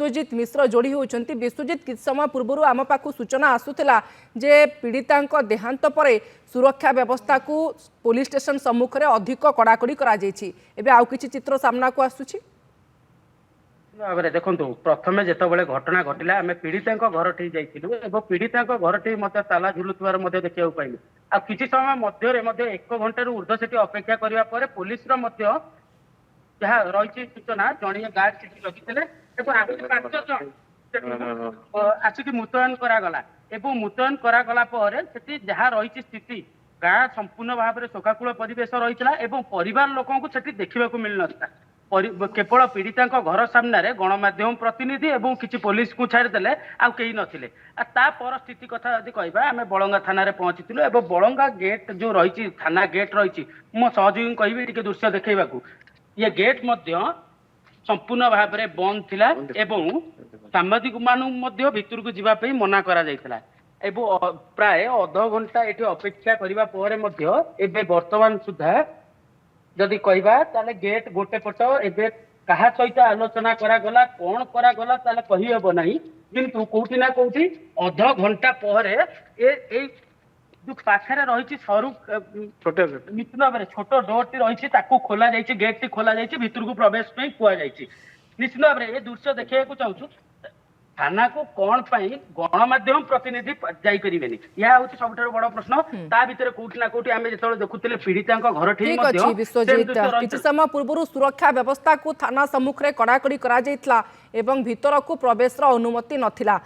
विश्वजित मिश्र जोड़ी होती। विश्वजित किछ समय पूर्व आम पाख सूचना आसूला जे पीड़िता देहांत पर सुरक्षा व्यवस्था को पुलिस स्टेशन सम्मुख में अधिक कड़ाकड़ी आउ कि चित्र सामना को आसूची। भाव देखो प्रथम जिते घटना घटला आम पीड़िता घर ठी जाइलु पीड़िता घर ठी ताला झुलुवार देखा पाइलु आ किसी समय मध्य 1 घंटा ऊर्ध्व से अपेक्षा करने पर पुलिस जहाँ रही सूचना जड़े गार्ड से लगी आसिक मुतयन करागला एवं मुतयन करागला जहाँ रही स्थिति गाँ संपूर्ण भाव में शोकाकूल परिवेश रही परिवार लोक देखा मिल ना केवल पीड़िता घर सामने गणमाध्यम प्रतिनिधि एवं किसी पुलिस को छाड़देले आउ कई नथिले ता पर स्थिति कथा यदि कहबा आम बलंगा थाना रे पहुंचीलु एवं बलंगा गेट जो रही थाना गेट रही मो सहयोगी कहबी टिके दृश्य देखैबाकू ये गेट मध्य संपूर्ण भाव में बंद थिला एवं सांबादिक मानु भितर को जीवा पे मना करा जायतिला एवं प्राय अध घंटा ये अपेक्षा करबा परे मध्य एबे वर्तमान सुधा जदि कहबा ताले गेट गोटे पट एबे कहा सहित आलोचना करागला कौन करागला ताले कहि हेबो नाही किंतु कोठी ना कोठी अध घंटा परे ए जो पाखरे रही सरू छोटे निश्चित भाव में छोट डोर टी रही खोला जाइए गेट टी खोला जाइए भितर को प्रवेश कह जाइए निश्चित भाव में ये दृश्य देखा चाहूँ थाना को कौन गणमाध्यम प्रतिनिधि जापरेनि यह हूँ सब बड़ प्रश्न ता भीतर कोठी ना कोठी आम जो देखुले पीड़िता घर ठीक विश्वजित किसी समय पूर्व सुरक्षा व्यवस्था को थाना सम्मुख में कड़ाकड़ी करा भीतर को प्रवेश अनुमति नथिला।